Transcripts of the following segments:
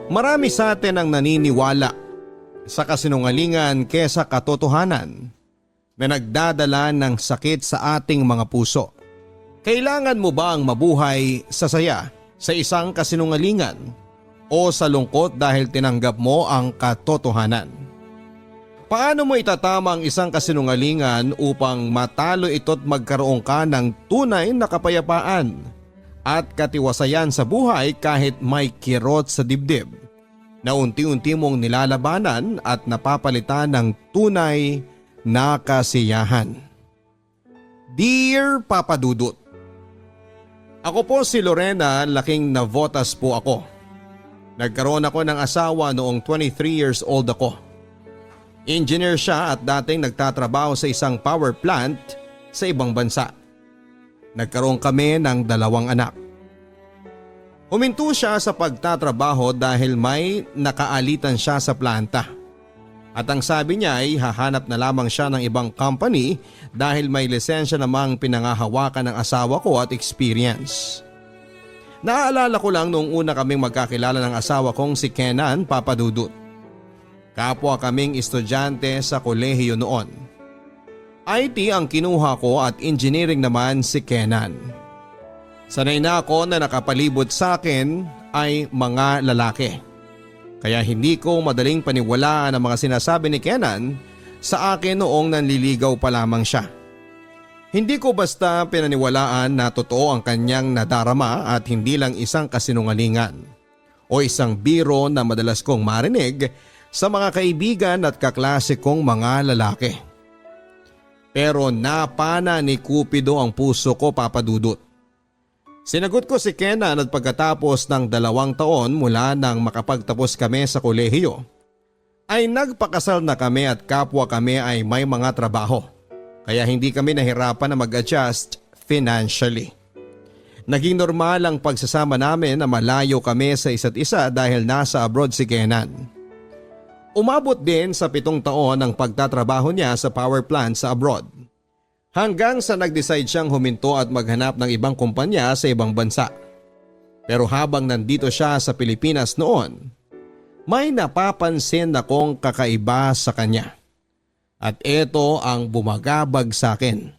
Marami sa atin ang naniniwala sa kasinungalingan kesa katotohanan na nagdadala ng sakit sa ating mga puso. Kailangan mo ba ang mabuhay sa saya sa isang kasinungalingan o sa lungkot dahil tinanggap mo ang katotohanan? Paano mo itatama ang isang kasinungalingan upang matalo ito't magkaroon ka ng tunay na kapayapaan at katiwasayan sa buhay kahit may kirot sa dibdib na unti-unti mong nilalabanan at napapalitan ng tunay na kasiyahan? Dear Papa Dudut, ako po si Lorena, laking Navotas po ako. Nagkaroon ako ng asawa noong 23 years old ako. Engineer siya at dating nagtatrabaho sa isang power plant sa ibang bansa. Nagkaroon kami ng 2 anak. Huminto siya sa pagtatrabaho dahil may nakaalitan siya sa planta. At ang sabi niya ay hahanap na lamang siya ng ibang company dahil may lisensya namang pinangahawakan ng asawa ko at experience. Naaalala ko lang noong una kaming magkakilala ng asawa kong si Kenan, Papa Dudut. Kapwa kaming estudyante sa kolehiyo noon. IT ang kinuha ko at engineering naman si Kenan. Sanay na ako na nakapalibot sa akin ay mga lalaki. Kaya hindi ko madaling paniwalaan ang mga sinasabi ni Kenan sa akin noong nanliligaw pa lamang siya. Hindi ko basta pinaniwalaan na totoo ang kanyang nadarama at hindi lang isang kasinungalingan o isang biro na madalas kong marinig sa mga kaibigan at kaklase kong mga lalaki. Pero napana ni Cupido ang puso ko, Papa Dudut. Sinagot ko si Kenan at pagkatapos ng 2 taon mula nang makapagtapos kami sa kolehiyo, ay nagpakasal na kami at kapwa kami ay may mga trabaho. Kaya hindi kami nahirapan na mag-adjust financially. Naging normal ang pagsasama namin na malayo kami sa isa't isa dahil nasa abroad si Kenan. Umabot din sa 7 taon ang pagtatrabaho niya sa power plant sa abroad. Hanggang sa nag-decide siyang huminto at maghanap ng ibang kumpanya sa ibang bansa. Pero habang nandito siya sa Pilipinas noon, may napapansin akong kakaiba sa kanya. At ito ang bumagabag sa akin.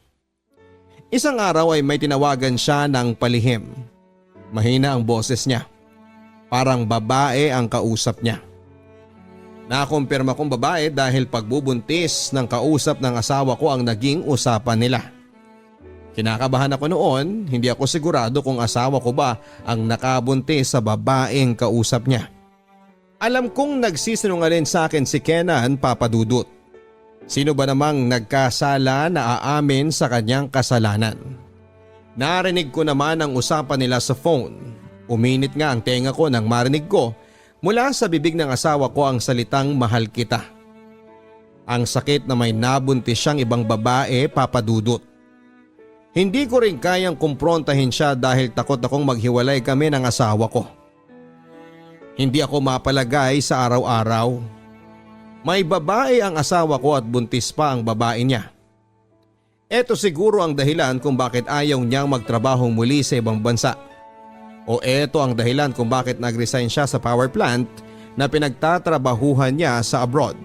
Isang araw ay may tinawagan siya ng palihim. Mahina ang boses niya. Parang babae ang kausap niya. Nakumpirma kong babae dahil pagbubuntis ng kausap ng asawa ko ang naging usapan nila. Kinakabahan ako noon, hindi ako sigurado kung asawa ko ba ang nakabuntis sa babaeng kausap niya. Alam kong nagsisinungaling sa akin si Kenan, Papa Dudut. Sino ba namang nagkasala na aamin sa kanyang kasalanan? Narinig ko naman ang usapan nila sa phone. Uminit nga ang tenga ko nang marinig ko mula sa bibig ng asawa ko ang salitang mahal kita. Ang sakit na may nabuntis siyang ibang babae, Papa Dudut. Hindi ko rin kayang kumprontahin siya dahil takot akong maghiwalay kami ng asawa ko. Hindi ako mapalagay sa araw-araw. May babae ang asawa ko at buntis pa ang babae niya. Ito siguro ang dahilan kung bakit ayaw niyang magtrabaho muli sa ibang bansa. O ito ang dahilan kung bakit nag-resign siya sa power plant na pinagtatrabahuhan niya sa abroad.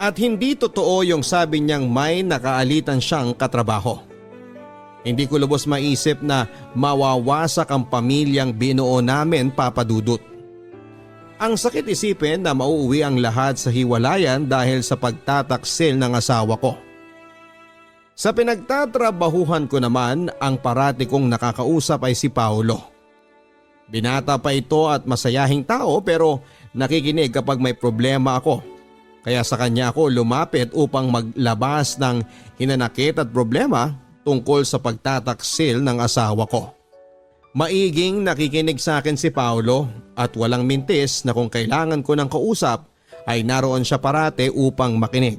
At hindi totoo yung sabi niyang may nakaalitan siyang katrabaho. Hindi ko lubos maisip na mawawasak ang pamilyang binuo namin, Papa Dudut. Ang sakit isipin na mauuwi ang lahat sa hiwalayan dahil sa pagtataksil ng asawa ko. Sa pinagtatrabahuhan ko naman, ang parati kong nakakausap ay si Paolo. Binata pa ito at masayahing tao pero nakikinig kapag may problema ako. Kaya sa kanya ako lumapit upang maglabas ng hinanakit at problema tungkol sa pagtataksil ng asawa ko. Maiging nakikinig sa akin si Paolo at walang mintis na kung kailangan ko ng kausap ay naroon siya parate upang makinig.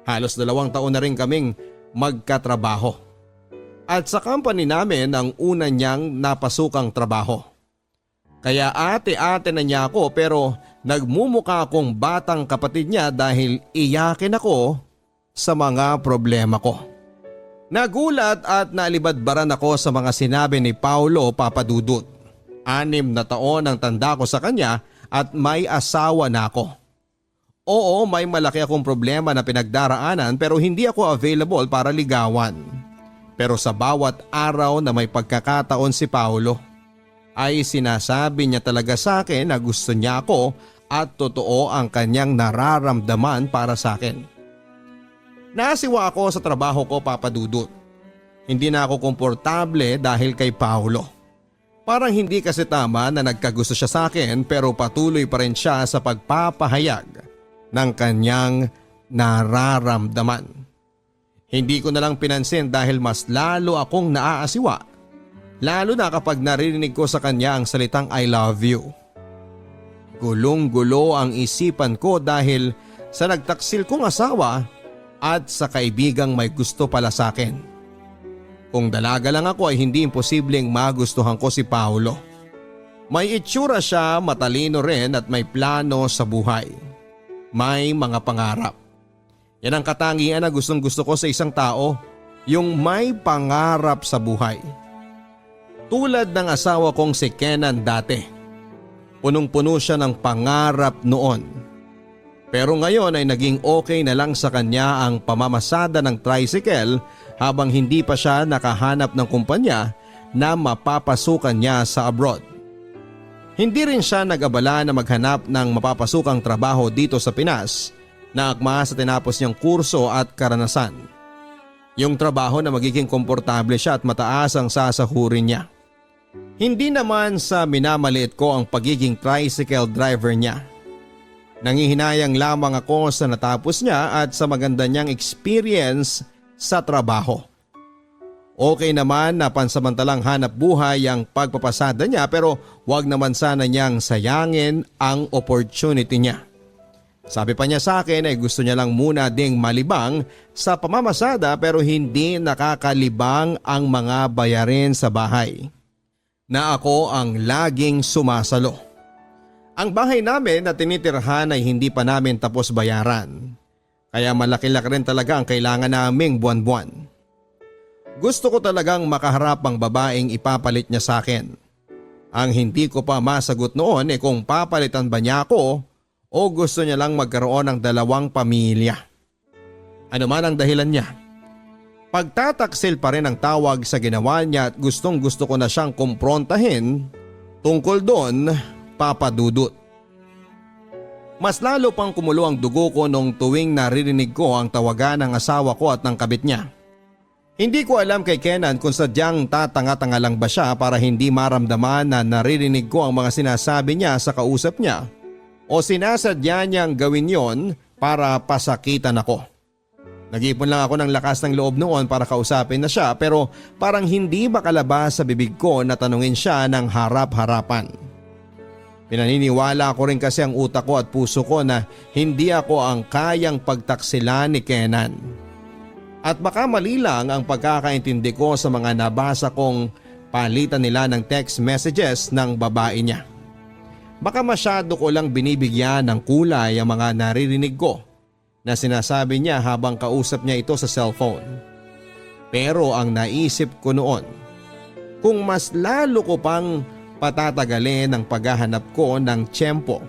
Halos 2 taon na rin kaming magkatrabaho. At sa company namin ang una niyang napasukang trabaho. Kaya ate-ate na niya ako pero nagmumuka akong batang kapatid niya dahil iyakin ako sa mga problema ko. Nagulat at nalibadbaran ako sa mga sinabi ni Paolo, Papa Dudut. 6 na taon ang tanda ko sa kanya at may asawa na ako. Oo, may malaki akong problema na pinagdaraanan pero hindi ako available para ligawan. Pero sa bawat araw na may pagkakataon si Paulo, ay sinasabi niya talaga sa akin na gusto niya ako at totoo ang kanyang nararamdaman para sa akin. Naasiwa ako sa trabaho ko, Papa Dudut. Hindi na ako komportable dahil kay Paulo. Parang hindi kasi tama na nagkagusto siya sa akin pero patuloy pa rin siya sa pagpapahayag ng kanyang nararamdaman. Hindi ko na lang pinansin dahil mas lalo akong naaasiwa. Lalo na kapag naririnig ko sa kanya ang salitang I love you. Gulong-gulo ang isipan ko dahil sa nagtaksil kong asawa at sa kaibigang may gusto pala sa akin. Kung dalaga lang ako ay hindi imposibleng magustuhan ko si Paulo. May itsura siya, matalino rin at may plano sa buhay. May mga pangarap. Yan ang katangian na gustong gusto ko sa isang tao, yung may pangarap sa buhay. Tulad ng asawa kong si Kenan dati. Punong-puno siya ng pangarap noon. Pero ngayon ay naging okay na lang sa kanya ang pamamasada ng tricycle habang hindi pa siya nakahanap ng kumpanya na mapapasukan niya sa abroad. Hindi rin siya nag-abala na maghanap ng mapapasukang trabaho dito sa Pinas na akma sa tinapos niyang kurso at karanasan. Yung trabaho na magiging komportable siya at mataas ang sasahurin niya. Hindi naman sa minamaliit ko ang pagiging tricycle driver niya. Nangihinayang lamang ako sa natapos niya at sa maganda niyang experience sa trabaho. Okay naman na pansamantalang hanap buhay ang pagpapasada niya pero wag naman sana niyang sayangin ang opportunity niya. Sabi pa niya sa akin ay gusto niya lang muna ding malibang sa pamamasada pero hindi nakakalibang ang mga bayarin sa bahay. Na ako ang laging sumasalo. Ang bahay namin na tinitirhan ay hindi pa namin tapos bayaran. Kaya malaki-laki rin talaga ang kailangan naming buwan-buwan. Gusto ko talagang makaharap ang babaeng ipapalit niya sa akin. Ang hindi ko pa masagot noon ay kung papalitan ba niya ako o gusto niya lang magkaroon ng 2 pamilya. Ano man ang dahilan niya. Pagtataksil pa rin ang tawag sa ginawa niya at gustong gusto ko na siyang kumprontahin tungkol doon, Papa Dudut. Mas lalo pang kumulo ang dugo ko nung tuwing naririnig ko ang tawagan ng asawa ko at ng kabit niya. Hindi ko alam kay Kenan kung sadyang tatanga-tanga lang ba siya para hindi maramdaman na naririnig ko ang mga sinasabi niya sa kausap niya o sinasadya niyang gawin yon para pasakitan ako. Nag-ipon lang ako ng lakas ng loob noon para kausapin na siya pero parang hindi makalabas sa bibig ko na tanungin siya ng harap-harapan. Pinaniniwala ko rin kasi ang utak ko at puso ko na hindi ako ang kayang pagtaksilan ni Kenan. At baka mali lang ang pagkakaintindi ko sa mga nabasa kong palitan nila ng text messages ng babae niya. Baka masyado ko lang binibigyan ng kulay ang mga naririnig ko na sinasabi niya habang kausap niya ito sa cellphone. Pero ang naisip ko noon, kung mas lalo ko pang patatagalin ang paghahanap ko ng tiyempo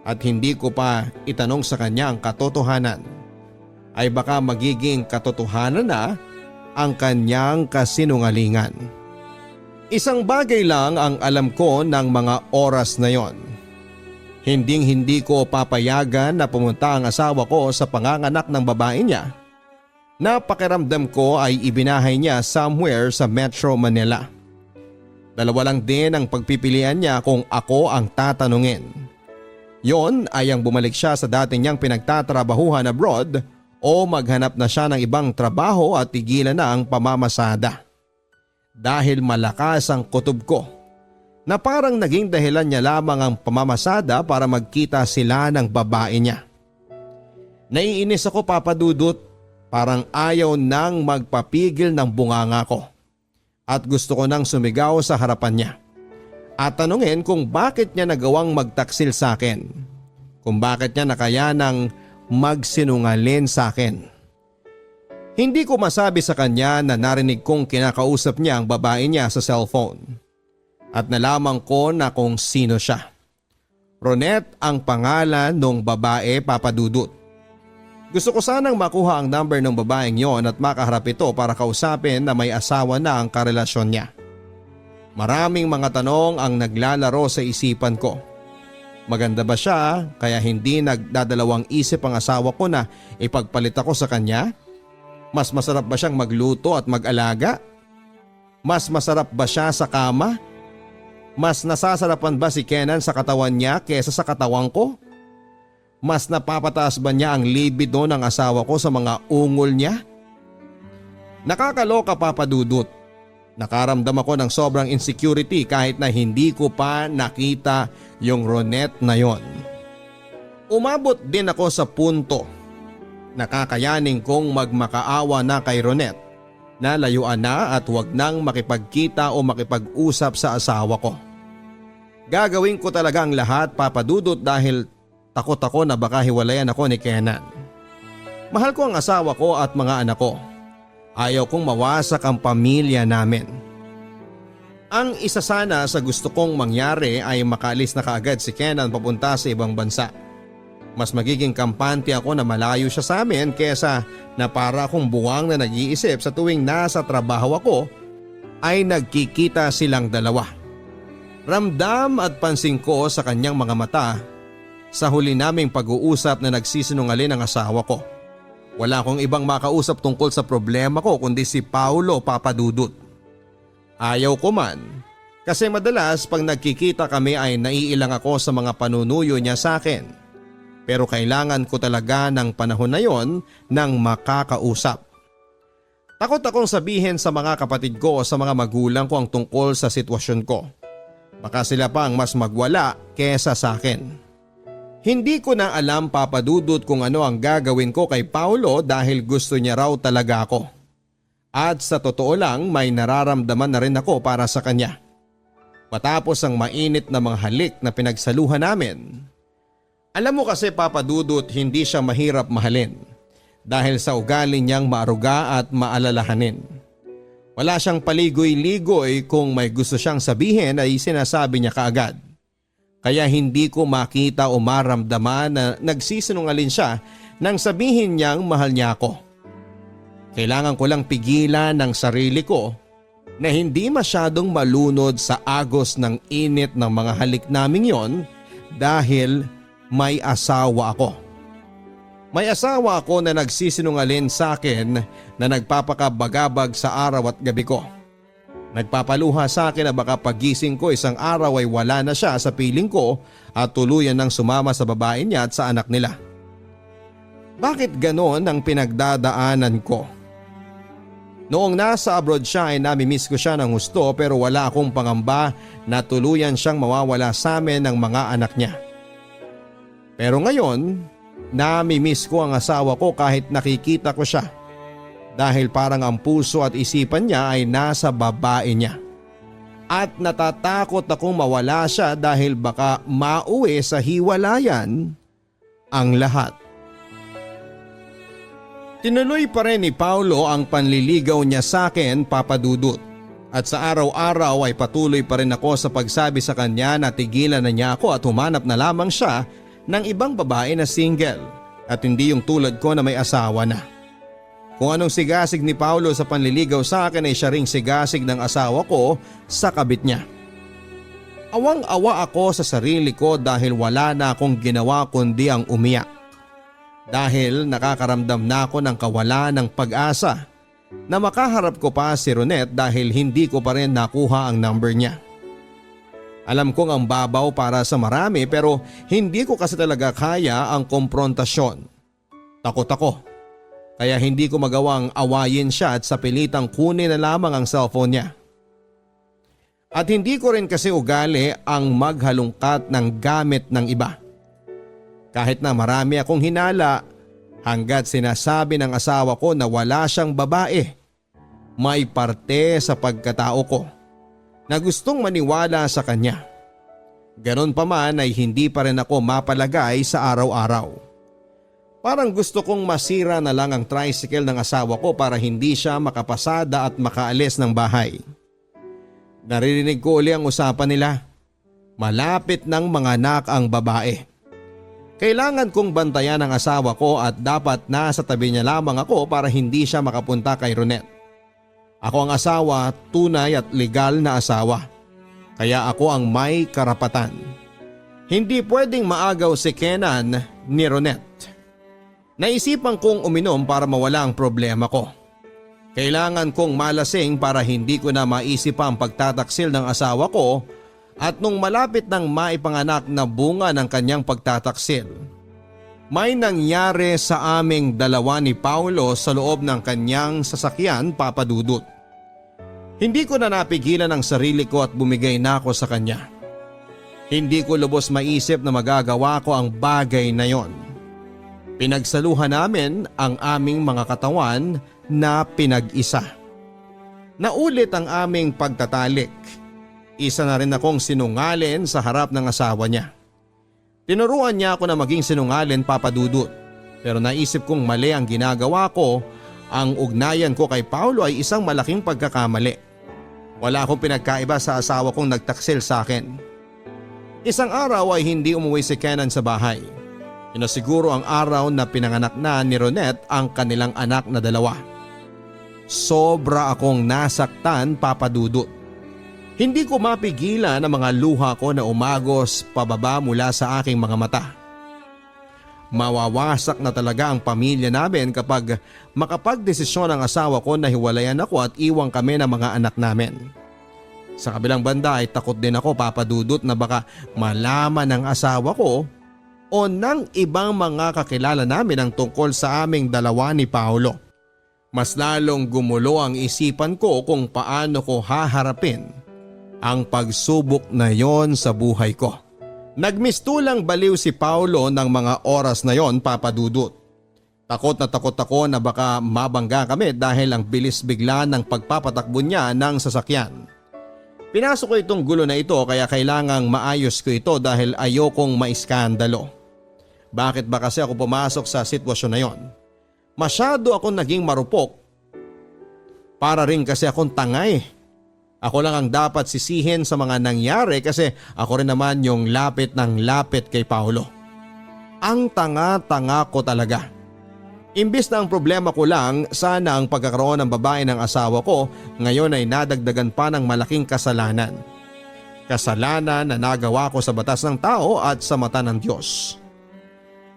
at hindi ko pa itanong sa kanya ang katotohanan, ay baka magiging katotohanan na ang kanyang kasinungalingan. Isang bagay lang ang alam ko ng mga oras na yon. Hinding-hindi ko papayagan na pumunta ang asawa ko sa panganganak ng babae niya. Napakiramdam ko ay ibinahay niya somewhere sa Metro Manila. 2 lang din ang pagpipilian niya kung ako ang tatanungin. Yon ay ang bumalik siya sa dati niyang pinagtatrabahuhan abroad o maghanap na siya ng ibang trabaho at tigilan na ang pamamasada. Dahil malakas ang kutob ko na parang naging dahilan niya lamang ang pamamasada para magkita sila ng babae niya. Naiinis ako, Papa Dudut, parang ayaw nang magpapigil ng bunganga ko. At gusto ko nang sumigaw sa harapan niya. At tanungin kung bakit niya nagawang magtaksil sa akin. Kung bakit niya nakayanang magsinungaling sa akin. Hindi ko masabi sa kanya na narinig kong kinakausap niya ang babae niya sa cellphone. at nalaman ko na kung sino siya. Ronette ang pangalan ng babae, Papa Dudut. Gusto ko sanang makuha ang number ng babaeng yon at makaharap ito para kausapin na may asawa na ang karelasyon niya. Maraming mga tanong ang naglalaro sa isipan ko. Maganda ba siya kaya hindi nagdadalawang isip ang asawa ko na ipagpalit ako sa kanya? Mas masarap ba siyang magluto at mag-alaga? Mas masarap ba siya sa kama? Mas nasasarapan ba si Kenan sa katawan niya kesa sa katawan ko? Mas napapataas ba niya ang libido ng asawa ko sa mga ungol niya? Nakakaloka, Papa Dudut. Nakaramdam ako ng sobrang insecurity kahit na hindi ko pa nakita yung Ronette na yon. Umabot din ako sa punto na kakayanin kong magmakaawa na kay Ronette na layuan na at huwag nang makipagkita o makipag-usap sa asawa ko. Gagawin ko talaga ang lahat, Papa Dudut, dahil takot ako na baka hiwalayan ako ni Kenan. Mahal ko ang asawa ko at mga anak ko. Ayaw kong mawasak ang pamilya namin. Ang isa sana sa gusto kong mangyari ay makaalis na kaagad si Kenan papunta sa ibang bansa. Mas magiging kampante ako na malayo siya sa amin kesa na para akong buwang na nag-iisip sa tuwing nasa trabaho ako ay nagkikita silang dalawa. Ramdam at pansin ko sa kanyang mga mata sa huli naming pag-uusap na nagsisinungaling ang asawa ko. Wala akong ibang makausap tungkol sa problema ko kundi si Paulo, Papa Dudut. Ayaw ko man kasi madalas pag nagkikita kami ay naiilang ako sa mga panunuyo niya sa akin. Pero kailangan ko talaga ng panahon na yon ng makakausap. Takot akong sabihin sa mga kapatid ko o sa mga magulang ko ang tungkol sa sitwasyon ko. Baka sila pa ang mas magwala kesa sa akin. Hindi ko na alam, Papa Dudut, kung ano ang gagawin ko kay Paulo dahil gusto niya raw talaga ako. At sa totoo lang may nararamdaman na rin ako para sa kanya. Matapos ang mainit na mga halik na pinagsaluhan namin. Alam mo kasi, Papa Dudut, hindi siya mahirap mahalin dahil sa ugali niyang maaruga at maalalahanin. Wala siyang paligoy-ligoy, kung may gusto siyang sabihin ay sinasabi niya kaagad. Kaya hindi ko makita o maramdaman na nagsisinungaling siya nang sabihin niyang mahal niya ako. Kailangan ko lang pigilan ng sarili ko na hindi masyadong malunod sa agos ng init ng mga halik naming yon dahil may asawa ako. May asawa ako na nagsisinungaling sa akin na nagpapakabagabag sa araw at gabi ko. Nagpapaluha sa akin na baka pagising ko isang araw ay wala na siya sa piling ko at tuluyan ng sumama sa babae niya at sa anak nila. Bakit ganon ang pinagdadaanan ko? Noong nasa abroad siya ay namimiss ko siya ng husto pero wala akong pangamba na tuluyan siyang mawawala sa amin ng mga anak niya. Pero ngayon, namimiss ko ang asawa ko kahit nakikita ko siya. Dahil parang ang puso at isipan niya ay nasa babae niya. At natatakot akong mawala siya dahil baka mauwi sa hiwalayan ang lahat. Tinuloy pa rin ni Paulo ang panliligaw niya sa akin, Papa Dudut. At sa araw-araw ay patuloy pa rin ako sa pagsabi sa kanya na tigilan na niya ako at humanap na lamang siya ng ibang babae na single at hindi yung tulad ko na may asawa na. Kung anong sigasig ni Paulo sa panliligaw sa akin ay siya ring sigasig ng asawa ko sa kabit niya. Awang-awa ako sa sarili ko dahil wala na akong ginawa kundi ang umiyak. Dahil nakakaramdam na ako ng kawalan ng pag-asa na makaharap ko pa si Ronette dahil hindi ko pa rin nakuha ang number niya. Alam kong ang babaw para sa marami pero hindi ko kasi talaga kaya ang komprontasyon. Takot ako. Kaya hindi ko magawang awayin siya at sa pilitang kunin na lamang ang cellphone niya. At hindi ko rin kasi ugali ang maghalungkat ng gamit ng iba. Kahit na marami akong hinala hanggat sinasabi ng asawa ko na wala siyang babae, may parte sa pagkatao ko na gustong maniwala sa kanya. Ganon pa man ay hindi pa rin ako mapalagay sa araw-araw. Parang gusto kong masira na lang ang tricycle ng asawa ko para hindi siya makapasada at makaalis ng bahay. Naririnig ko uli ang usapan nila. Malapit ng mga anak ang babae. Kailangan kong bantayan ang asawa ko at dapat nasa tabi niya lamang ako para hindi siya makapunta kay Ronette. Ako ang asawa, tunay at legal na asawa. Kaya ako ang may karapatan. Hindi pwedeng maagaw si Kenan ni Ronette. Naisipan kong uminom para mawala ang problema ko. Kailangan kong malasing para hindi ko na maisip ang pagtataksil ng asawa ko at nung malapit ng maipanganak na bunga ng kanyang pagtataksil, may nangyari sa aming dalawa ni Paulo sa loob ng kanyang sasakyan, Papa Dudut. Hindi ko na napigilan ang sarili ko at bumigay na ako sa kanya. Hindi ko lubos maisip na magagawa ko ang bagay na yon. Pinagsaluhan namin ang aming mga katawan na pinag-isa. Naulit ang aming pagtatalik. Isa na rin akong sinungalin sa harap ng asawa niya. Tinuruan niya ako na maging sinungalin, Papa Dudut. Pero naisip kong mali ang ginagawa ko. Ang ugnayan ko kay Paulo ay isang malaking pagkakamali. Wala akong pinagkaiba sa asawa kong nagtaksil sa akin. Isang araw ay hindi umuwi si Kenan sa bahay. Siguro ang araw na pinanganak na ni Ronette ang kanilang anak na dalawa. Sobra akong nasaktan, Papa Dudut. Hindi ko mapigilan ang mga luha ko na umagos pababa mula sa aking mga mata. Mawawasak na talaga ang pamilya namin kapag makapagdesisyon ang asawa ko na hiwalayan ako at iwang kami ng mga anak namin. Sa kabilang banda ay takot din ako, Papa Dudut, na baka malaman ng asawa ko o ng ibang mga kakilala namin ang tungkol sa aming dalawa ni Paulo. Mas lalong gumulo ang isipan ko kung paano ko haharapin ang pagsubok na yon sa buhay ko. Nagmistulang baliw si Paulo ng mga oras na yon, Papa Dudut. Takot ako na baka mabangga kami dahil ang bilis bigla ng pagpapatakbo niya ng sasakyan. Pinasok ko itong gulo na ito kaya kailangang maayos ko ito dahil ayokong maiskandalo. Bakit ba kasi ako pumasok sa sitwasyon na yon? Masyado akong naging marupok. Para rin kasi akong tangay. Ako lang ang dapat sisihin sa mga nangyari kasi ako rin naman yung lapit ng lapit kay Paulo. Ang tanga-tanga ko talaga. Imbis na ang problema ko lang sana ang pagkakaroon ng babae ng asawa ko, ngayon ay nadagdagan pa ng malaking kasalanan. Kasalanan na nagawa ko sa batas ng tao at sa mata ng Diyos.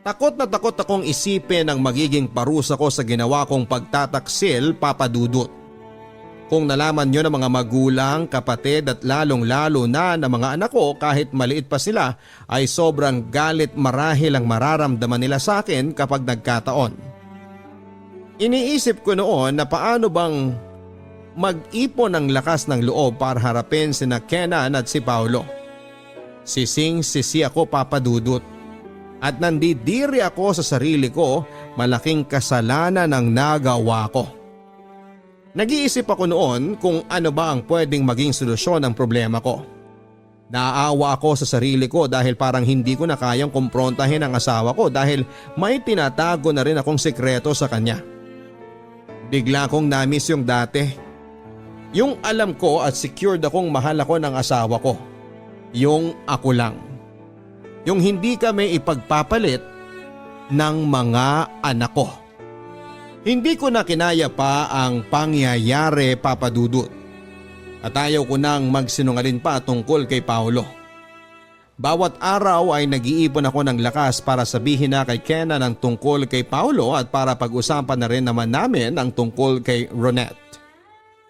Takot na takot akong isipin ang magiging parusa ko sa ginawa kong pagtataksil, Papa Dudut. Kung nalaman nyo ng mga magulang, kapatid at lalong-lalo na ng mga anak ko kahit maliit pa sila ay sobrang galit marahil ang mararamdaman nila sa akin kapag nagkataon. Iniisip ko noon na paano bang mag-ipon ng lakas ng loob para harapin sina Kenan at si Paulo. Sising-sisi ako, Papa Dudut. At nandidiri ako sa sarili ko, malaking kasalanan ang nagawa ko. Nag-iisip ako noon kung ano ba ang pwedeng maging solusyon ng problema ko. Naaawa ako sa sarili ko dahil parang hindi ko na kayang kumprontahin ang asawa ko dahil may tinatago na rin akong sekreto sa kanya. Bigla kong namiss yung dati. Yung alam ko at secured akong mahal ako ng asawa ko. Yung ako lang. Yung hindi kami ipagpapalit ng mga anak ko. Hindi ko na kinaya pa ang pangyayari, Papa Dudut. At ayaw ko nang magsinungaling pa tungkol kay Paulo. Bawat araw ay nag-iipon ako ng lakas para sabihin na kay Kenan ang tungkol kay Paulo at para pag-usapan na rin naman namin ang tungkol kay Ronette.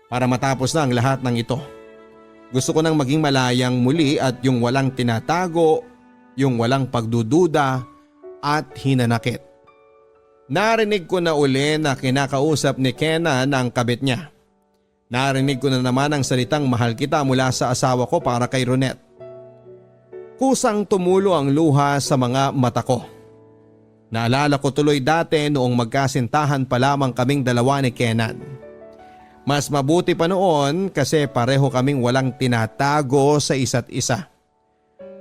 Para matapos na ang lahat ng ito. Gusto ko nang maging malayang muli at yung walang tinatago, yung walang pagdududa at hinanakit. Narinig ko na uli na kinakausap ni Kenan ang kabit niya. Narinig ko na naman ang salitang mahal kita mula sa asawa ko para kay Ronette. Kusang tumulo ang luha sa mga mata ko. Naalala ko tuloy dati noong magkasintahan pa lamang kaming dalawa ni Kenan. Mas mabuti pa noon kasi pareho kaming walang tinatago sa isa't isa.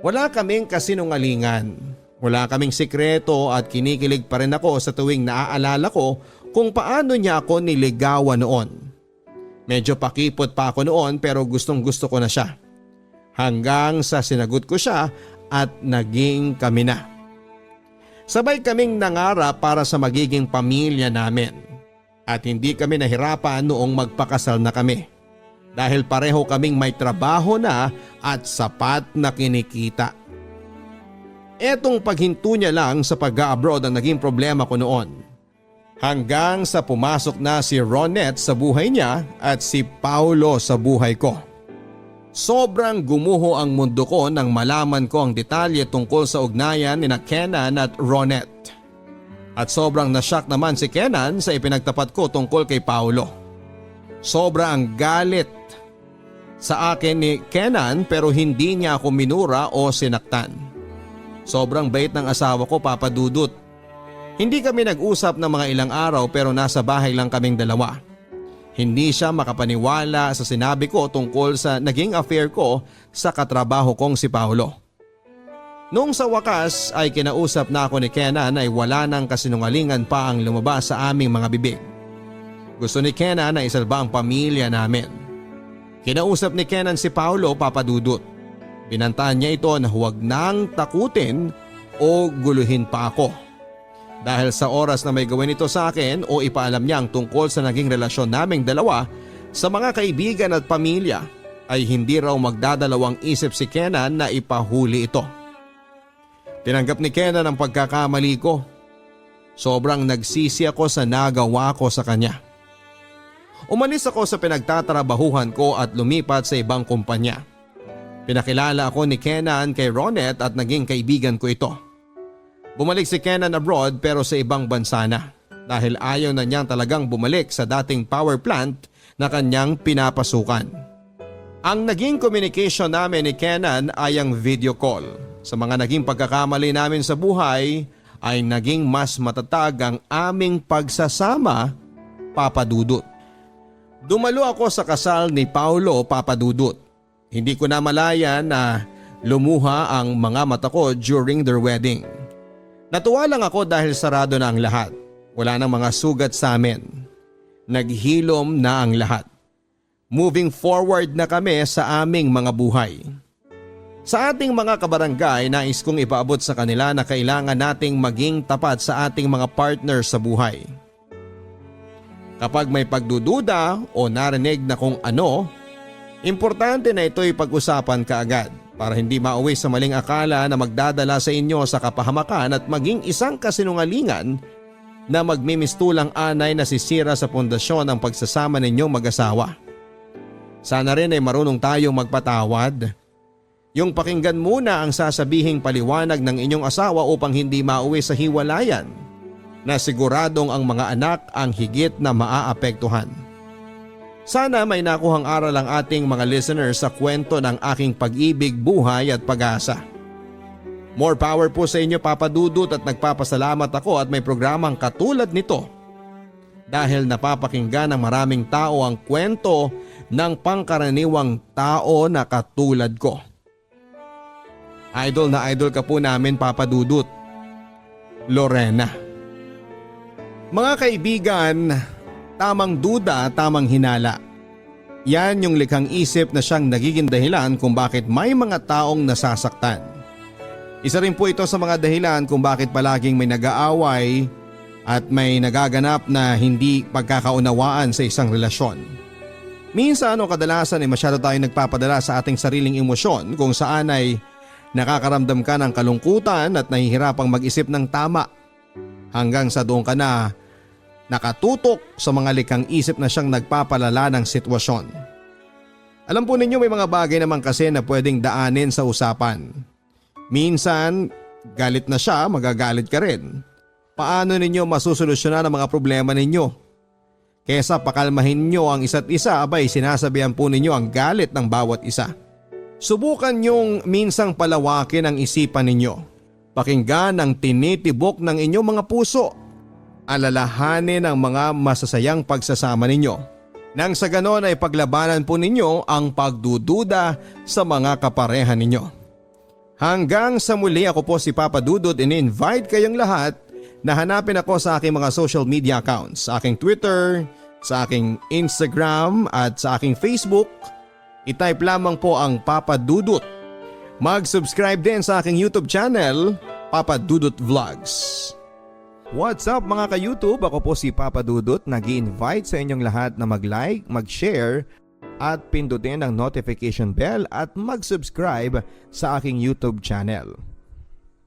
Wala kaming kasinungalingan. Wala kaming sikreto at kinikilig pa rin ako sa tuwing naaalala ko kung paano niya ako niligawan noon. Medyo pakipot pa ako noon pero gustong gusto ko na siya. Hanggang sa sinagot ko siya at naging kami na. Sabay kaming nangarap para sa magiging pamilya namin. At hindi kami nahirapan noong magpakasal na kami. Dahil pareho kaming may trabaho na at sapat na kinikita. Etong paghinto niya lang sa pag-abroad ang naging problema ko noon. Hanggang sa pumasok na si Ronette sa buhay niya at si Paulo sa buhay ko. Sobrang gumuho ang mundo ko nang malaman ko ang detalye tungkol sa ugnayan ni Kenan at Ronette. At sobrang nashock naman si Kenan sa ipinagtapat ko tungkol kay Paulo. Sobra ang galit sa akin ni Kenan pero hindi niya ako minura o sinaktan. Sobrang bait ng asawa ko, Papa Dudut. Hindi kami nag-usap ng mga ilang araw pero nasa bahay lang kaming dalawa. Hindi siya makapaniwala sa sinabi ko tungkol sa naging affair ko sa katrabaho kong si Paulo. Noong sa wakas ay kinausap na ako ni Kenan ay wala nang kasinungalingan pa ang lumabas sa aming mga bibig. Gusto ni Kenan na isalba ang pamilya namin. Kinausap ni Kenan si Paulo, Papa Dudut. Binantaan niya ito na huwag nang takutin o guluhin pa ako. Dahil sa oras na may gawin ito sa akin o ipaalam niya ang tungkol sa naging relasyon naming dalawa sa mga kaibigan at pamilya ay hindi raw magdadalawang isip si Kenan na ipahuli ito. Tinanggap ni Kenan ang pagkakamali ko. Sobrang nagsisi ako sa nagawa ko sa kanya. Umalis ako sa pinagtatrabahuhan ko at lumipat sa ibang kumpanya. Pinakilala ako ni Kenan kay Ronette at naging kaibigan ko ito. Bumalik si Kenan abroad pero sa ibang bansa na dahil ayaw na niyang talagang bumalik sa dating power plant na kanyang pinapasukan. Ang naging communication namin ni Kenan ay ang video call. Sa mga naging pagkakamali namin sa buhay ay naging mas matatag ang aming pagsasama, Papa Dudut. Dumalo ako sa kasal ni Paulo, Papa Dudut. Hindi ko na malaya na lumuha ang mga mata ko during their wedding. Natuwa lang ako dahil sarado na ang lahat. Wala nang mga sugat sa amin. Naghilom na ang lahat. Moving forward na kami sa aming mga buhay. Sa ating mga kabarangay, nais kong ipaabot sa kanila na kailangan nating maging tapat sa ating mga partner sa buhay. Kapag may pagdududa o narinig na kung ano, importante na ito'y pag-usapan kaagad. Para hindi mauwi sa maling akala na magdadala sa inyo sa kapahamakan at maging isang kasinungalingan na magmimistulang anay na sisira sa pundasyon ng pagsasama ninyong mag-asawa. Sana rin ay marunong tayong magpatawad. Yung pakinggan muna ang sasabihing paliwanag ng inyong asawa upang hindi mauwi sa hiwalayan na siguradong ang mga anak ang higit na maaapektuhan. Sana may nakuhang aral ang ating mga listeners sa kwento ng aking pag-ibig, buhay at pag-asa. More power po sa inyo, Papa Dudut, at nagpapasalamat ako at may programang katulad nito dahil napapakinggan ng maraming tao ang kwento ng pangkaraniwang tao na katulad ko. Idol na idol ka po namin, Papa Dudut. Lorena. Mga kaibigan, tamang duda, tamang hinala. Yan yung likhang isip na siyang nagiging dahilan kung bakit may mga taong nasasaktan. Isa rin po ito sa mga dahilan kung bakit palaging may nag-aaway at may nagaganap na hindi pagkakaunawaan sa isang relasyon. Minsan o kadalasan ay masyado tayong nagpapadala sa ating sariling emosyon kung saan ay nakakaramdam ka ng kalungkutan at nahihirapang mag-isip ng tama hanggang sa doon ka na nakatutok sa mga likhang isip na siyang nagpapalala ng sitwasyon. Alam po ninyo may mga bagay naman kasi na pwedeng daanin sa usapan. Minsan, galit na siya, magagalit ka rin. Paano ninyo masusolusyonan ang mga problema ninyo? Kesa pakalmahin nyo ang isa't isa, abay sinasabihan po ninyo ang galit ng bawat isa. Subukan nyong minsang palawakin ang isipan ninyo. Pakinggan ang tinitibok ng inyong mga puso. Alalahanin ang mga masasayang pagsasama ninyo. Nang sa ganon ay paglabanan po ninyo ang pagdududa sa mga kapareha ninyo. Hanggang sa muli, ako po si Papa Dudut, in-invite kayong lahat na hanapin ako sa aking mga social media accounts. Sa aking Twitter, sa aking Instagram at sa aking Facebook. I-type lamang po ang Papa Dudut. Mag-subscribe din sa aking YouTube channel, Papa Dudut Vlogs. What's up mga ka-YouTube? Ako po si Papa Dudut. Nag-i-invite sa inyong lahat na mag-like, mag-share at pindutin ang notification bell at mag-subscribe sa aking YouTube channel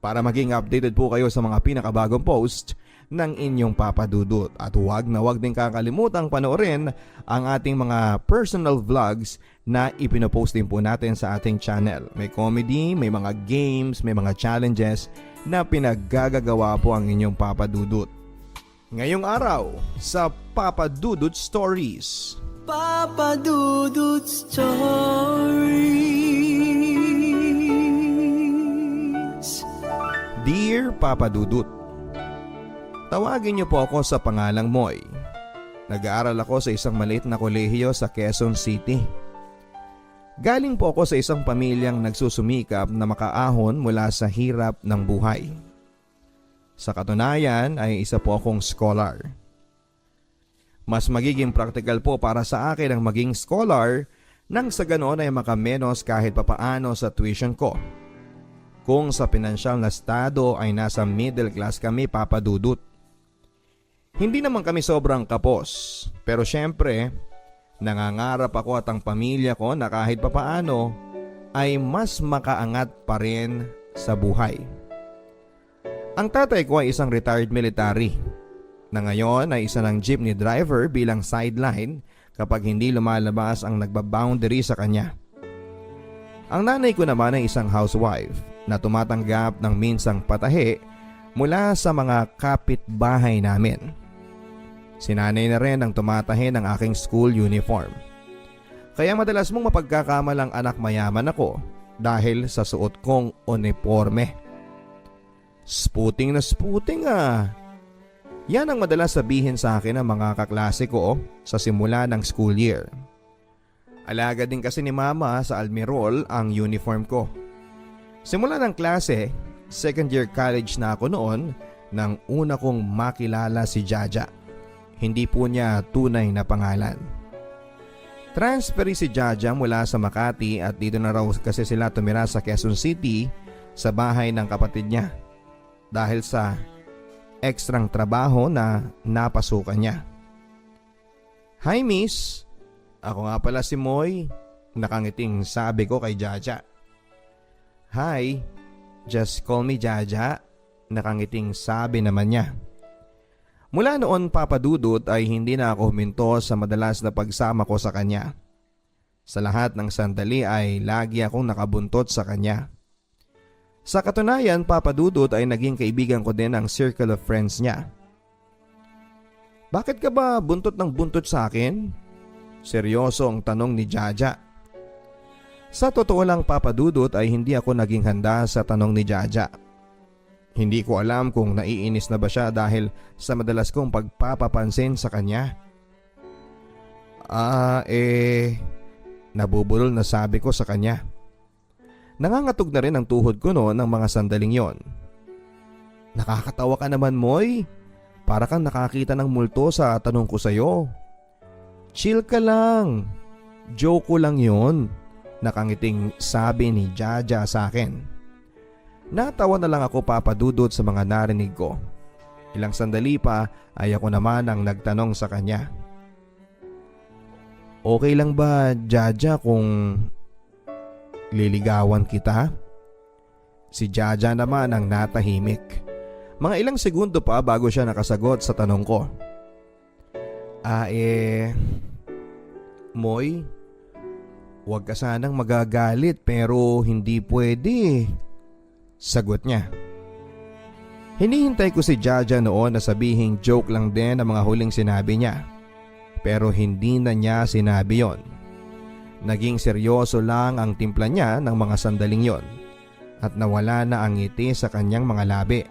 para maging updated po kayo sa mga pinakabagong post ng inyong Papa Dudut. At huwag na huwag din kakalimutang panoorin ang ating mga personal vlogs na ipinopost din po natin sa ating channel. May comedy, may mga games, may mga challenges na pinaggagawa po ang inyong Papa Dudut. Ngayong araw sa Papa Dudut Stories. Papa Dudut Stories. Dear Papa Dudut, tawagin niyo po ako sa pangalang Moy. Nag-aaral ako sa isang maliit na kolehiyo sa Quezon City. Galing po ako sa isang pamilyang nagsusumikap na makaahon mula sa hirap ng buhay. Sa katunayan ay isa po akong scholar. Mas magiging practical po para sa akin ang maging scholar nang sa ganoon ay makamenos kahit papaano sa tuition ko. Kung sa pinansyal na estado ay nasa middle class kami, Papa Dudut. Hindi naman kami sobrang kapos, pero syempre nangangarap ako at ang pamilya ko na kahit papaano ay mas makaangat pa rin sa buhay. Ang tatay ko ay isang retired military na ngayon ay isa ng jeepney driver bilang sideline kapag hindi lumalabas ang nagbaboundary sa kanya. Ang nanay ko naman ay isang housewife na tumatanggap ng minsang patahe mula sa mga kapitbahay namin. Si nanay na rin ang tumatahe ng aking school uniform. Kaya madalas mong mapagkakamalang anak mayaman ako dahil sa suot kong uniforme. Sputing na sputing ah. Yan ang madalas sabihin sa akin ng mga kaklase ko sa simula ng school year. Alaga din kasi ni Mama sa Almirol ang uniform ko. Simula ng klase, second year college na ako noon nang una kong makilala si Jaja. Hindi po niya tunay na pangalan. Transferi si Jaja mula sa Makati at dito na raw kasi sila tumira sa Quezon City sa bahay ng kapatid niya dahil sa ekstrang trabaho na napasukan niya. Hi Miss, ako nga pala si Moy, nakangiting sabi ko kay Jaja. Hi, just call me Jaja, nakangiting sabi naman niya. Mula noon Papa Dudut ay hindi na ako huminto sa madalas na pagsama ko sa kanya. Sa lahat ng sandali ay lagi akong nakabuntot sa kanya. Sa katunayan Papa Dudut ay naging kaibigan ko din ang circle of friends niya. Bakit ka ba buntot ng buntot sa akin? Seryoso ang tanong ni Jaja. Sa totoo lang Papa Dudut ay hindi ako naging handa sa tanong ni Jaja. Hindi ko alam kung naiinis na ba siya dahil sa madalas kong pagpapapansin sa kanya. Nabubulol na sabi ko sa kanya. Nangangatog na rin ang tuhod ko noon ng mga sandaling yon. Nakakatawa ka naman Moy. Para kang nakakita ng multo sa tanong ko sa'yo. Chill ka lang. Joke ko lang yon. Nakangiting sabi ni Jaja sa akin. Natawa na lang ako Papa Dudut sa mga narinig ko. Ilang sandali pa ay ako naman ang nagtanong sa kanya. Okay lang ba Jaja kung liligawan kita? Si Jaja naman ang natahimik. Mga ilang segundo pa bago siya nakasagot sa tanong ko. Moy, huwag ka sanang magagalit pero hindi pwede. Sagot niya. Hinihintay ko si Jaja noon na sabihing joke lang din ang mga huling sinabi niya. Pero hindi na niya sinabi yon. Naging seryoso lang ang timpla niya ng mga sandaling yon at nawala na ang ngiti sa kanyang mga labi.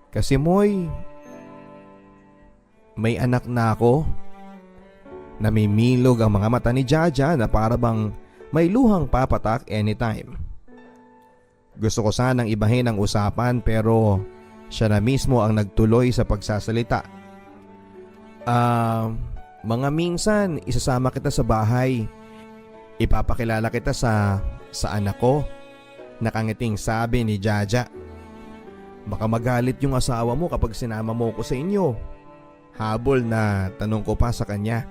Kasi Moy, may anak na ako. Namimilog ang mga mata ni Jaja na para bang may luhang papatak anytime. Gusto ko sanang ibahin ang usapan pero siya na mismo ang nagtuloy sa pagsasalita. Mga minsan isasama kita sa bahay. Ipapakilala kita sa anak ko. Nakangiting sabi ni Jaja. Baka magalit yung asawa mo kapag sinama mo ko sa inyo. Habol na tanong ko pa sa kanya.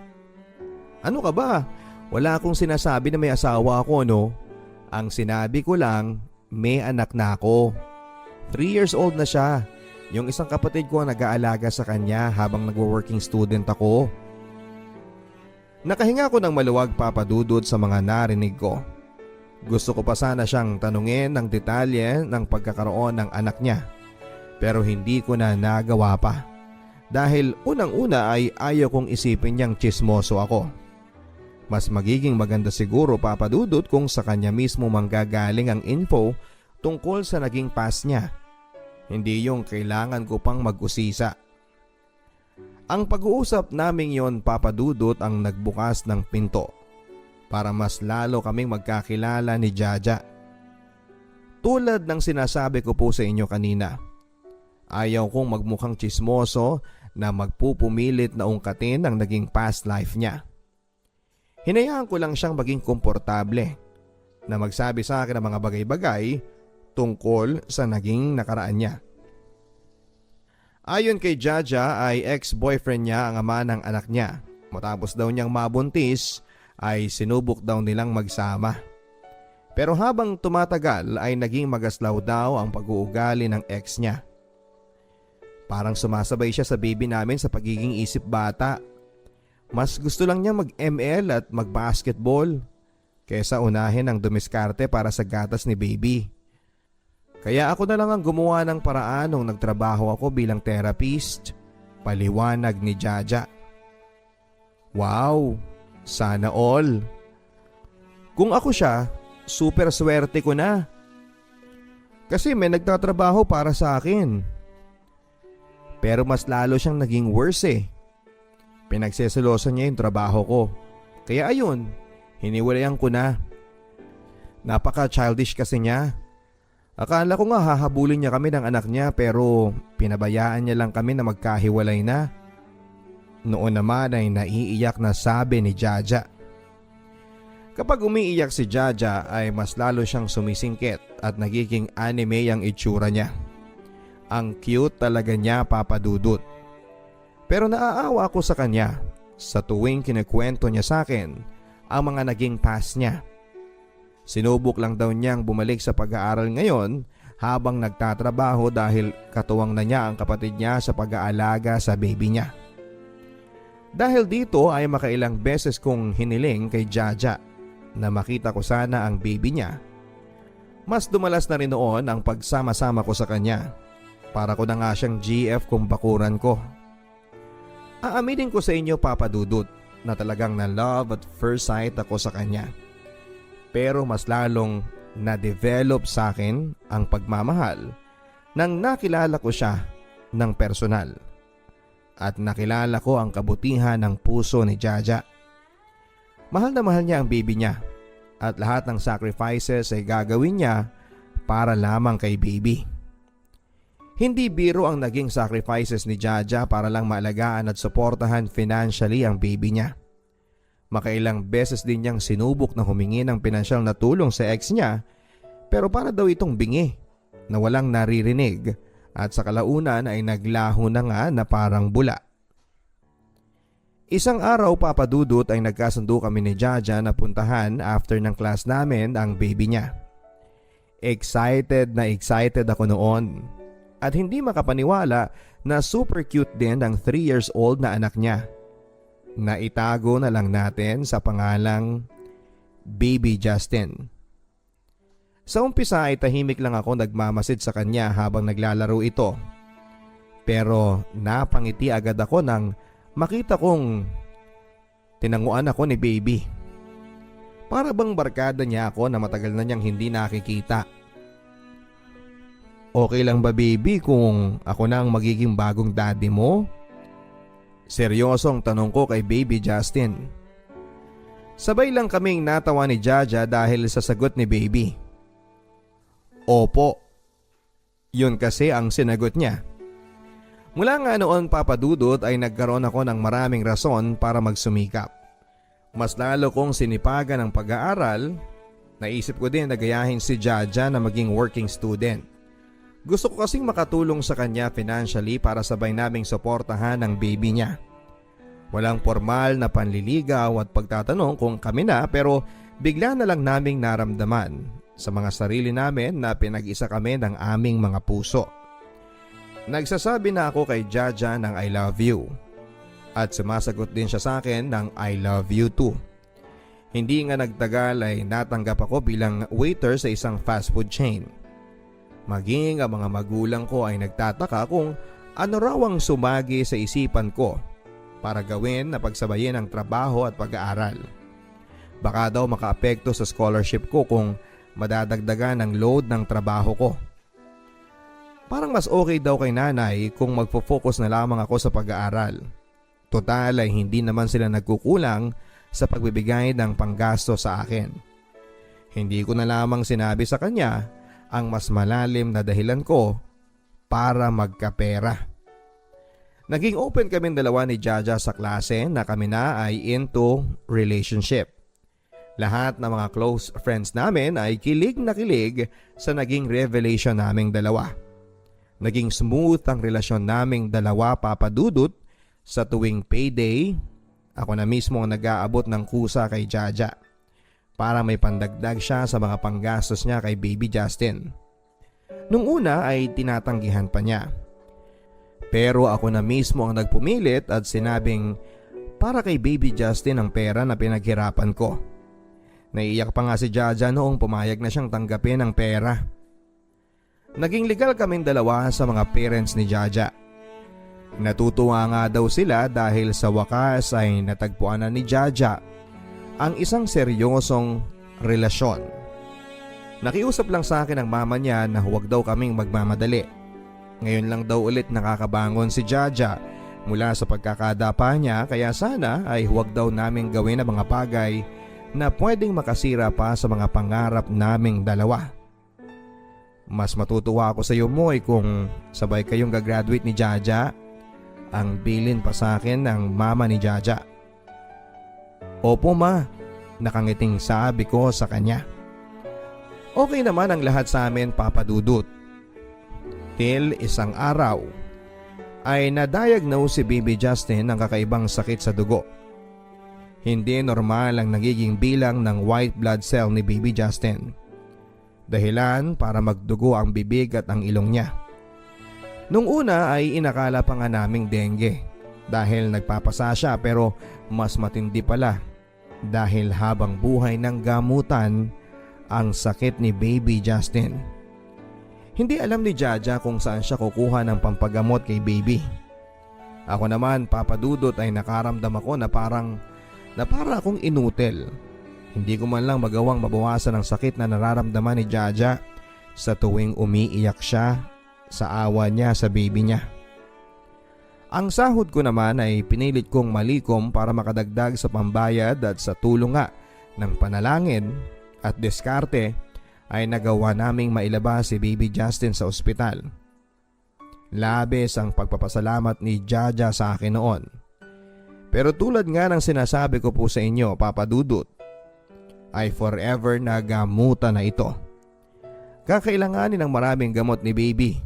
Ano ka ba? Wala akong sinasabi na may asawa ako, no? Ang sinabi ko lang, may anak na ako. 3 years old na siya. Yung isang kapatid ko ang nag-aalaga sa kanya habang nagwo-working student ako. Nakahinga ko ng maluwag, Papa Dudut, sa mga narinig ko. Gusto ko pa sana siyang tanungin ng detalye ng pagkakaroon ng anak niya. Pero hindi ko na nagawa pa. Dahil unang-una ay ayaw kong isipin niyang tsismoso ako. Mas magiging maganda siguro, Papa Dudut, kung sa kanya mismo manggagaling ang info tungkol sa naging past niya. Hindi yung kailangan ko pang mag-usisa. Ang pag-uusap naming yon, Papa Dudut, ang nagbukas ng pinto para mas lalo kaming magkakilala ni Jaja. Tulad ng sinasabi ko po sa inyo kanina, ayaw kong magmukhang tsismoso na magpupumilit na ungkatin ang naging past life niya. Hinayaan ko lang siyang maging komportable na magsabi sa akin ng mga bagay-bagay tungkol sa naging nakaraan niya. Ayon kay Jaja ay ex-boyfriend niya ang ama ng anak niya. Matapos daw niyang mabuntis ay sinubok daw nilang magsama. Pero habang tumatagal ay naging magaslaw daw ang pag-uugali ng ex niya. Parang sumasabay siya sa baby namin sa pagiging isip bata. Mas gusto lang niya mag-ML at mag-basketball kaysa unahin ang dumiskarte para sa gatas ni baby. Kaya ako na lang ang gumawa ng paraan nung nagtrabaho ako bilang therapist, paliwanag ni Jaja. Wow, sana all. Kung ako siya, super swerte ko na. Kasi may nagtatrabaho para sa akin. Pero mas lalo siyang naging worse eh. Pinagseselosan niya yung trabaho ko. Kaya ayun, hiniwalayan ko na. Napaka-childish kasi niya. Akala ko nga hahabulin niya kami ng anak niya pero pinabayaan niya lang kami na magkahiwalay na. Noon naman ay naiiyak na sabi ni Jaja. Kapag umiiyak si Jaja ay mas lalo siyang sumisingkit at nagiging anime ang itsura niya. Ang cute talaga niya, Papa Dudut. Pero naaawa ako sa kanya sa tuwing kinikwento niya sa akin ang mga naging past niya. Sinubok lang daw niyang bumalik sa pag-aaral ngayon habang nagtatrabaho dahil katuwang na niya ang kapatid niya sa pag-aalaga sa baby niya. Dahil dito ay makailang beses kong hiniling kay Jaja na makita ko sana ang baby niya. Mas dumalas na rin noon ang pagsama-sama ko sa kanya. Para ko na nga siyang GF kung bakuran ko. Aaminin ko sa inyo, Papa Dudut, na talagang na love at first sight ako sa kanya. Pero mas lalong na-develop sa akin ang pagmamahal nang nakilala ko siya ng personal. At nakilala ko ang kabutihan ng puso ni Jaja. Mahal na mahal niya ang baby niya at lahat ng sacrifices ay gagawin niya para lamang kay baby. Hindi biro ang naging sacrifices ni Jaja para lang maalagaan at suportahan financially ang baby niya. Makailang beses din niyang sinubok na humingi ng pinansyal na tulong sa ex niya pero para daw itong bingi na walang naririnig at sa kalaunan ay naglaho na nga na parang bula. Isang araw, Papa Dudut, ay nagkasundo kami ni Jaja na puntahan after ng class namin ang baby niya. Excited na excited ako noon at hindi makapaniwala na super cute din ang 3 years old na anak niya. Naitago na lang natin sa pangalang Baby Justin. Sa umpisa ay tahimik lang ako nagmamasid sa kanya habang naglalaro ito. Pero napangiti agad ako nang makita kong tinanguan ako ni baby. Para bang barkada niya ako na matagal na niyang hindi nakikita. Okay lang ba, baby, kung ako na ang magiging bagong daddy mo? Seryosong tanong ko kay Baby Justin. Sabay lang kaming natawa ni Jaja dahil sa sagot ni baby. Opo. Yun kasi ang sinagot niya. Mula nga noon papadudot ay nagkaroon ako ng maraming rason para magsumikap. Mas lalo kong sinipagan ang pag-aaral. Naisip ko din na gayahin si Jaja na maging working student. Gusto ko kasing makatulong sa kanya financially para sabay naming suportahan ang baby niya. Walang formal na panliligaw at pagtatanong kung kami na, pero bigla na lang naming naramdaman sa mga sarili namin na pinag-isa kami ng aming mga puso. Nagsasabi na ako kay Jaja ng I love you at sumasagot din siya sa akin ng I love you too. Hindi nga nagtagal ay natanggap ako bilang waiter sa isang fast food chain. Maging ang mga magulang ko ay nagtataka kung ano raw ang sumagi sa isipan ko para gawin na pagsabayin ang trabaho at pag-aaral. Baka daw makaapekto sa scholarship ko kung madadagdagan ang load ng trabaho ko. Parang mas okay daw kay nanay kung magfo-focus na lamang ako sa pag-aaral. Total ay hindi naman sila nagkukulang sa pagbibigay ng panggasto sa akin. Hindi ko na lamang sinabi sa kanya ang mas malalim na dahilan ko para magkapera. Naging open kaming dalawa ni Jaja sa klase na kami na ay into relationship. Lahat ng mga close friends namin ay kilig na kilig sa naging revelation naming dalawa. Naging smooth ang relasyon naming dalawa papadudot sa tuwing payday. Ako na mismo ang nag-aabot ng kusa kay Jaja para may pandagdag siya sa mga panggastos niya kay Baby Justin. Nung una ay tinatanggihan pa niya. Pero ako na mismo ang nagpumilit at sinabing para kay Baby Justin ang pera na pinaghirapan ko. Naiiyak pa nga si Jaja noong pumayag na siyang tanggapin ang pera. Naging legal kaming dalawa sa mga parents ni Jaja. Natutuwa nga daw sila dahil sa wakas ay natagpuan na ni Jaja ang isang seryosong relasyon. Nakiusap lang sa akin ang mama niya na huwag daw kaming magmamadali. Ngayon lang daw ulit nakakabangon si Jaja mula sa pagkakadapa niya, kaya sana ay huwag daw naming gawin ang mga bagay na pwedeng makasira pa sa mga pangarap naming dalawa. Mas matutuwa ako sa iyo, Moy, kung sabay kayong gagraduate ni Jaja. Ang bilin pa sa akin ng mama ni Jaja. Opo ma, nakangiting sabi ko sa kanya. Okay naman ang lahat sa amin papadudot. Till isang araw ay na-diagnose si Baby Justin ng kakaibang sakit sa dugo. Hindi normal ang nagiging bilang ng white blood cell ni Baby Justin. Dahilan para magdugo ang bibig at ang ilong niya. Nung una ay inakala pa nga naming dengue dahil nagpapasa siya, pero mas matindi pala dahil habang buhay ng gamutan ang sakit ni Baby Justin. Hindi alam ni Jaja kung saan siya kukuha ng pampagamot kay Baby. Ako naman papadudot ay nakaramdam ako na para akong inutil. Hindi ko man lang magawang mabawasan ang sakit na nararamdaman ni Jaja sa tuwing umiiyak siya sa awa niya sa baby niya. Ang sahod ko naman ay pinilit kong malikom para makadagdag sa pambayad at sa tulong nga ng panalangin at diskarte ay nagawa naming mailabas si Baby Justin sa ospital. Labis ang pagpapasalamat ni Jaja sa akin noon. Pero tulad nga ng sinasabi ko po sa inyo, papadudot, ay forever na gamutan na ito. Kakailanganin ng maraming gamot ni Baby.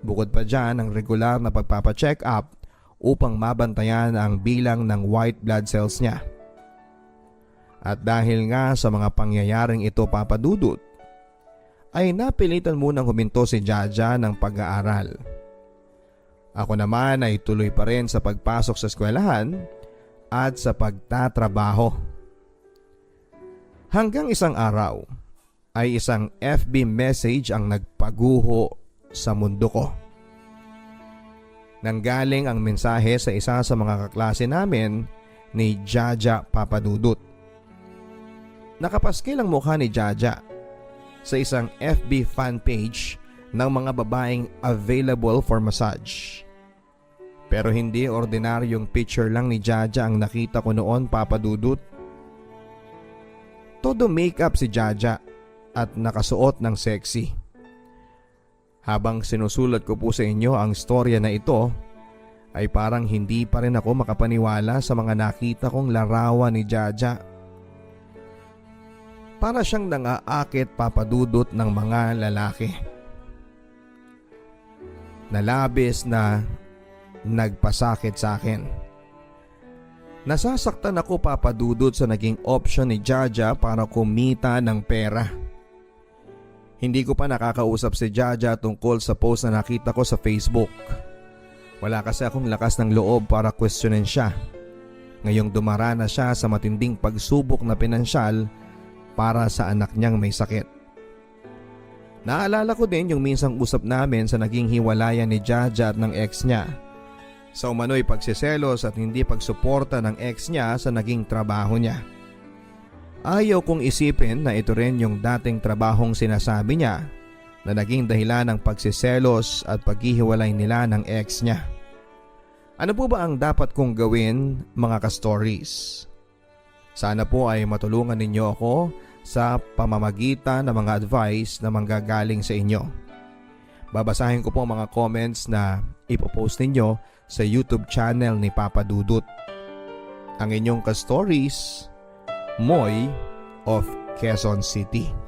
Bukod pa dyan ang regular na pagpapacheck up upang mabantayan ang bilang ng white blood cells niya. At dahil nga sa mga pangyayaring ito papadudot, ay napilitan munang huminto si Jaja ng pag-aaral. Ako naman ay tuloy pa rin sa pagpasok sa eskwelahan at sa pagtatrabaho. Hanggang isang araw ay isang FB message ang nagpaguho sa mundo ko. Nanggaling ang mensahe sa isa sa mga kaklase namin ni Jaja papadudot. Nakapaskil ang mukha ni Jaja sa isang FB fan page ng mga babaeng available for massage. Pero hindi ordinaryong picture lang ni Jaja ang nakita ko noon papadudot. Todo makeup si Jaja at nakasuot ng sexy. Habang sinusulat ko po sa inyo ang storya na ito, ay parang hindi pa rin ako makapaniwala sa mga nakita kong larawan ni Jaja. Para siyang nangaakit papadudot ng mga lalaki. Nalabis na nagpasakit sa akin. Nasasaktan ako papadudot sa naging option ni Jaja para kumita ng pera. Hindi ko pa nakakausap si Jaja tungkol sa post na nakita ko sa Facebook. Wala kasi akong lakas ng loob para questionin siya. Ngayong dumarana siya sa matinding pagsubok na pinansyal para sa anak niyang may sakit. Naalala ko din yung minsang usap namin sa naging hiwalayan ni Jaja at ng ex niya. Sa umano'y pagsiselos at hindi pagsuporta ng ex niya sa naging trabaho niya. Ayaw kong isipin na ito rin yung dating trabahong sinasabi niya na naging dahilan ng pagsiselos at paghihiwalay nila ng ex niya. Ano po ba ang dapat kong gawin, mga ka-stories? Sana po ay matulungan ninyo ako sa pamamagitan ng mga advice na manggagaling sa inyo. Babasahin ko po ang mga comments na ipopost ninyo sa YouTube channel ni Papa Dudut. Ang inyong ka-stories, Moy of Quezon City.